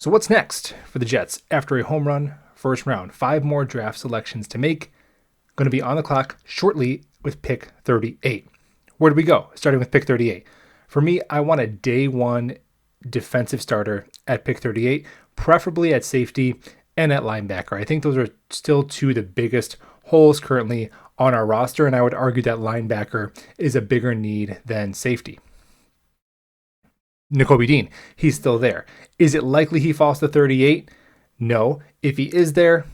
So what's next for the Jets after a home run first round? 5 more draft selections to make. Going to be on the clock shortly with pick 38. Where do we go? Starting with pick 38. For me, I want a day one defensive starter at pick 38, preferably at safety and at linebacker. I think those are still two of the biggest holes currently on our roster, and I would argue that linebacker is a bigger need than safety. Nakobe Dean, he's still there. Is it likely he falls to 38? No. If he is there,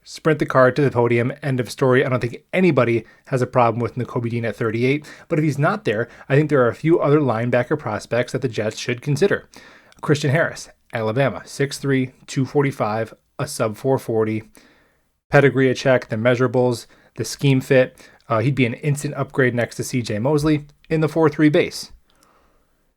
sprint the card to the podium. End of story. I don't think anybody has a problem with Nakobe Dean at 38. But if he's not there, I think there are a few other linebacker prospects that the Jets should consider. Christian Harris, Alabama, 6'3", 245, a sub 440. Pedigree a check, the measurables, the scheme fit. He'd be an instant upgrade next to C.J. Mosley in the 4-3 base.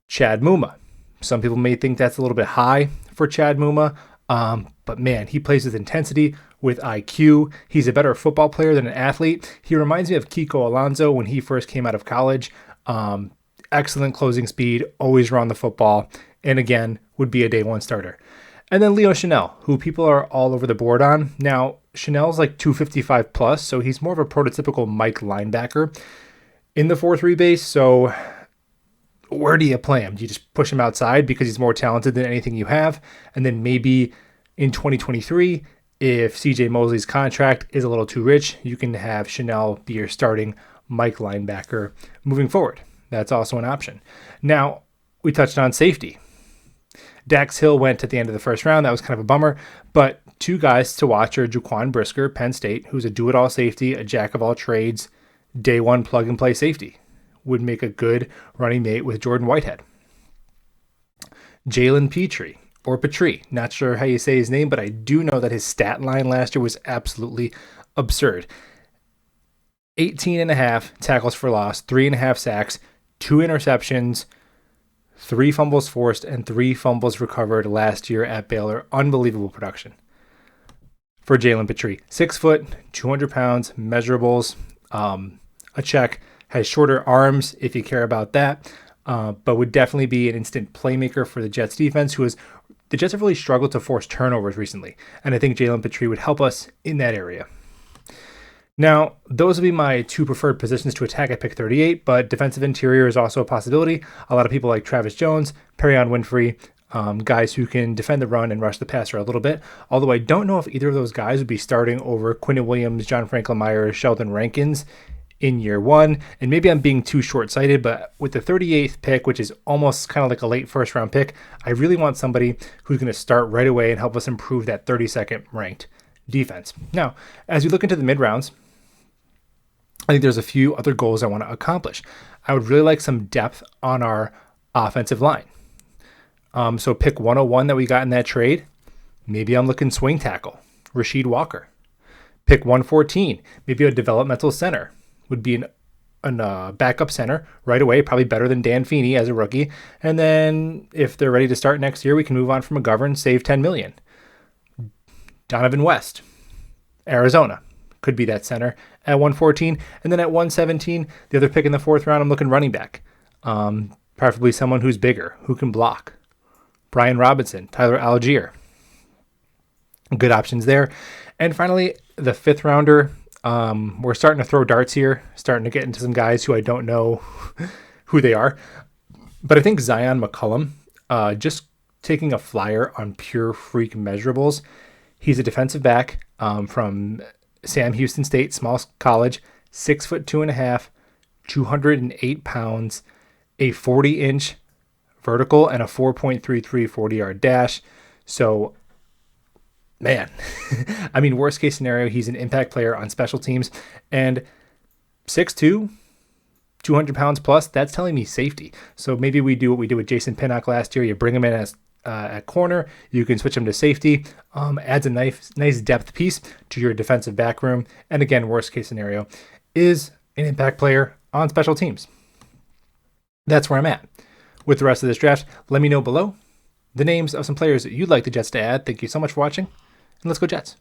Chad Muma. Some people may think that's a little bit high for Chad Muma, but man, he plays with intensity, with IQ. He's a better football player than an athlete. He reminds me of Kiko Alonso when he first came out of college. Excellent closing speed, always run the football, and again, would be a day one starter. And then Leo Chanel, who people are all over the board on. Now, Chanel's like 255 plus, so he's more of a prototypical Mike linebacker in the 4-3 base, so where do you play him? Do you just push him outside because he's more talented than anything you have? And then maybe in 2023, if CJ Mosley's contract is a little too rich, you can have Chanel be your starting Mike linebacker moving forward. That's also an option. Now, we touched on safety. Dax Hill went at the end of the first round. That was kind of a bummer. But two guys to watch are Jaquan Brisker, Penn State, who's a do-it-all safety, a jack-of-all-trades, day one plug-and-play safety. Would make a good running mate with Jordan Whitehead. Jalen Petrie, or Petrie, not sure how you say his name, but I do know that his stat line last year was absolutely absurd. 18.5 tackles for loss, 3.5 sacks, 2 interceptions, 3 fumbles forced, and 3 fumbles recovered last year at Baylor. Unbelievable production for Jalen Petrie. 6 foot, 200 pounds, measurables, a check. Has shorter arms if you care about that, but would definitely be an instant playmaker for the Jets defense, the Jets have really struggled to force turnovers recently, and I think Jalen Petrie would help us in that area. Now, those would be my 2 preferred positions to attack at pick 38, but defensive interior is also a possibility. A lot of people like Travis Jones, Perion Winfrey, guys who can defend the run and rush the passer a little bit, although I don't know if either of those guys would be starting over Quinnen Williams, John Franklin Myers, Sheldon Rankins in year one. And maybe I'm being too short-sighted, but with the 38th pick, which is almost kind of like a late first-round pick, I really want somebody who's going to start right away and help us improve that 32nd ranked defense. Now, as we look into the mid-rounds, I think there's a few other goals I want to accomplish. I would really like some depth on our offensive line. So pick 101 that we got in that trade, maybe I'm looking swing tackle, Rasheed Walker. Pick 114, maybe a developmental center. Would be an backup center right away, probably better than Dan Feeney as a rookie. And then if they're ready to start next year, we can move on from McGovern, save $10 million. Donovan West, Arizona, could be that center at 114. And then at 117, the other pick in the 4th round, I'm looking running back. Preferably someone who's bigger, who can block. Brian Robinson, Tyler Algier. Good options there. And finally, the 5th rounder, we're starting to throw darts here, starting to get into some guys who I don't know who they are. But I think Zion McCullum, just taking a flyer on pure freak measurables, he's a defensive back from Sam Houston State, small college, 6'2.5", 208 pounds, a 40-inch vertical, and a 4.33 40-yard dash. So man, I mean, worst case scenario, he's an impact player on special teams, and 6'2", 200 pounds plus, that's telling me safety. So maybe we do what we did with Jason Pinnock last year. You bring him in as at corner, you can switch him to safety, adds a nice depth piece to your defensive back room. And again, worst case scenario is an impact player on special teams. That's where I'm at with the rest of this draft. Let me know below the names of some players that you'd like the Jets to add. Thank you so much for watching. And let's go Jets.